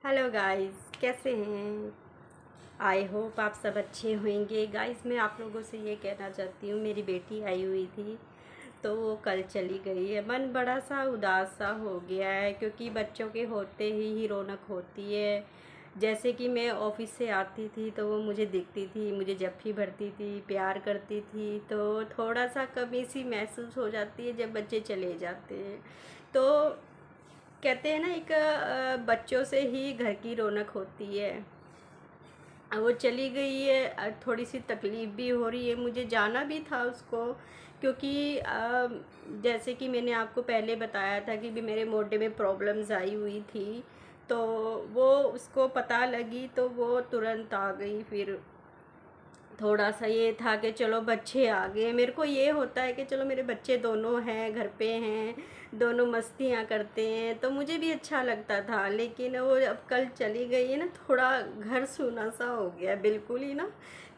Hello guys, कैसे हैं? I hope आप सब अच्छे होंगे। गाइस, मैं आप लोगों से ये कहना चाहती हूँ, मेरी बेटी आई हुई थी तो वो कल चली गई है। मन बड़ा सा उदास सा हो गया है क्योंकि बच्चों के होते ही रौनक होती है। जैसे कि मैं ऑफिस से आती थी तो वो मुझे दिखती थी, मुझे जप्फी भरती थी, प्यार करती थी, तो थोड़ा सा कमी सी महसूस हो जाती है जब बच्चे चले जाते हैं। तो कहते हैं ना, एक बच्चों से ही घर की रौनक होती है। अब वो चली गई है, थोड़ी सी तकलीफ़ भी हो रही है, मुझे जाना भी था उसको क्योंकि जैसे कि मैंने आपको पहले बताया था कि भी मेरे मोटे में प्रॉब्लम्स आई हुई थी, तो वो उसको पता लगी तो वो तुरंत आ गई। फिर थोड़ा सा ये था कि चलो बच्चे आ गए। मेरे को ये होता है कि चलो मेरे बच्चे दोनों हैं, घर पे हैं, दोनों मस्तियाँ करते हैं, तो मुझे भी अच्छा लगता था। लेकिन वो अब कल चली गई है ना, थोड़ा घर सूना सा हो गया बिल्कुल ही ना।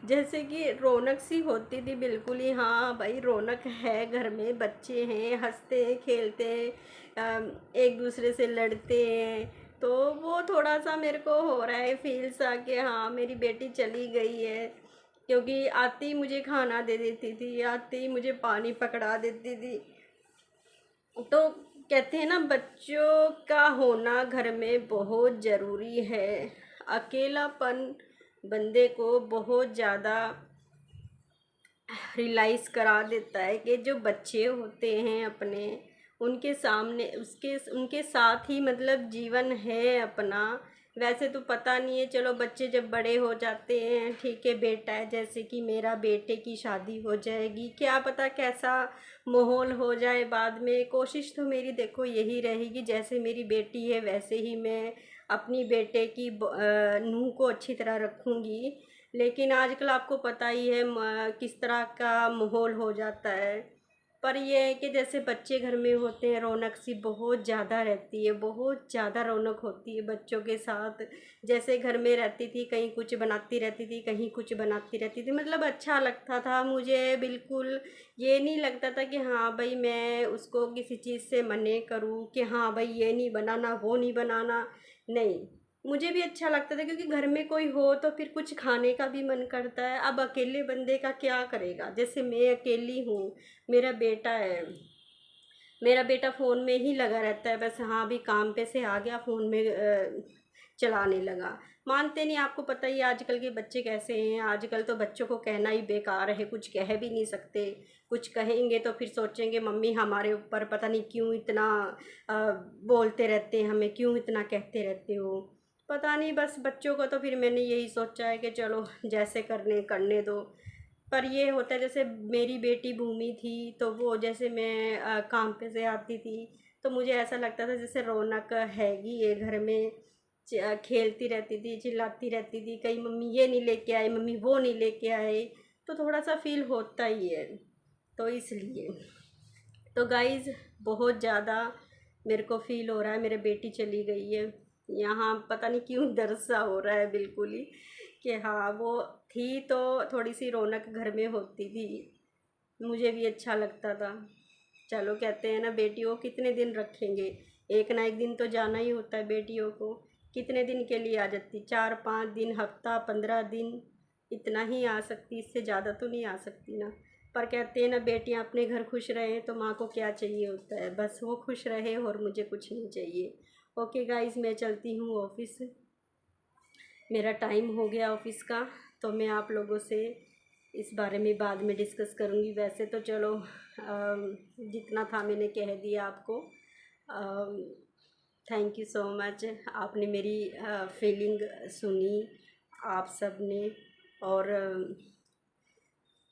जैसे कि रौनक सी होती थी बिल्कुल ही, हाँ भाई रौनक है घर में, बच्चे हैं, हंसते हैं, खेलते हैं, एक दूसरे से लड़ते हैं। तो वो थोड़ा सा मेरे को हो रहा है फील सा कि हाँ मेरी बेटी चली गई है, क्योंकि आती ही मुझे खाना दे देती थी, आती ही मुझे पानी पकड़ा देती थी। तो कहते हैं ना, बच्चों का होना घर में बहुत ज़रूरी है। अकेलापन बंदे को बहुत ज़्यादा रियलाइज़ करा देता है कि जो बच्चे होते हैं अपने, उनके सामने उसके उनके साथ ही मतलब जीवन है अपना। वैसे तो पता नहीं है, चलो बच्चे जब बड़े हो जाते हैं ठीक है, बेटा है, जैसे कि मेरा बेटे की शादी हो जाएगी, क्या पता कैसा माहौल हो जाए बाद में। कोशिश तो मेरी देखो यही रहेगी, जैसे मेरी बेटी है वैसे ही मैं अपनी बेटे की नूंह को अच्छी तरह रखूँगी। लेकिन आजकल आपको पता ही है किस तरह का माहौल हो जाता है। पर यह है कि जैसे बच्चे घर में होते हैं, रौनक सी बहुत ज़्यादा रहती है, बहुत ज़्यादा रौनक होती है बच्चों के साथ। जैसे घर में रहती थी, कहीं कुछ बनाती रहती थी, कहीं कुछ बनाती रहती थी, मतलब अच्छा लगता था मुझे। बिल्कुल ये नहीं लगता था कि हाँ भाई मैं उसको किसी चीज़ से मने करूँ कि हाँ भाई ये नहीं बनाना, वो नहीं बनाना। नहीं, मुझे भी अच्छा लगता था क्योंकि घर में कोई हो तो फिर कुछ खाने का भी मन करता है। अब अकेले बंदे का क्या करेगा, जैसे मैं अकेली हूँ, मेरा बेटा है, मेरा बेटा फ़ोन में ही लगा रहता है बस। हाँ भी काम पे से आ गया, फ़ोन में चलाने लगा। मानते नहीं, आपको पता ही है आजकल के बच्चे कैसे हैं। आजकल तो बच्चों को कहना ही बेकार है, कुछ कह भी नहीं सकते। कुछ कहेंगे तो फिर सोचेंगे मम्मी हमारे ऊपर पता नहीं क्यों इतना बोलते रहते हैं, हमें क्यों इतना कहते रहते हो। पता नहीं, बस बच्चों को तो फिर मैंने यही सोचा है कि चलो जैसे करने करने दो। पर ये होता है, जैसे मेरी बेटी भूमि थी तो वो जैसे मैं काम पे से आती थी तो मुझे ऐसा लगता था जैसे रौनक हैगी ये घर में। खेलती रहती थी, चिल्लाती रहती थी, कहीं मम्मी ये नहीं लेके आए, मम्मी वो नहीं लेके आए, तो थोड़ा सा फील होता ही है। तो इसलिए तो गाइज़, बहुत ज़्यादा मेरे को फ़ील हो रहा है, मेरी बेटी चली गई है। यहाँ पता नहीं क्यों दर्द सा हो रहा है बिल्कुल ही कि हाँ वो थी तो थोड़ी सी रौनक घर में होती थी, मुझे भी अच्छा लगता था। चलो कहते हैं ना, बेटियों को कितने दिन रखेंगे, एक ना एक दिन तो जाना ही होता है बेटियों को। कितने दिन के लिए आ जाती, 4-5 दिन, हफ्ता, 15 दिन, इतना ही आ सकती, इससे ज़्यादा तो नहीं आ सकती ना। पर कहते हैं ना, बेटियां अपने घर खुश रहें तो माँ को क्या चाहिए होता है, बस वो खुश रहे और मुझे कुछ नहीं चाहिए। ओके गाइस, मैं चलती हूँ ऑफिस, मेरा टाइम हो गया ऑफिस का। तो मैं आप लोगों से इस बारे में बाद में डिस्कस करूँगी। वैसे तो चलो जितना था मैंने कह दिया आपको। थैंक यू सो मच, आपने मेरी फीलिंग सुनी आप सब ने। और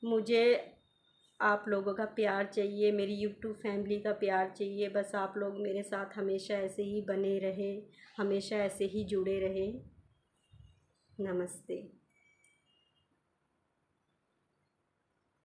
मुझे आप लोगों का प्यार चाहिए, मेरी यूट्यूब फैमिली का प्यार चाहिए। बस आप लोग मेरे साथ हमेशा ऐसे ही बने रहें, हमेशा ऐसे ही जुड़े रहें। नमस्ते।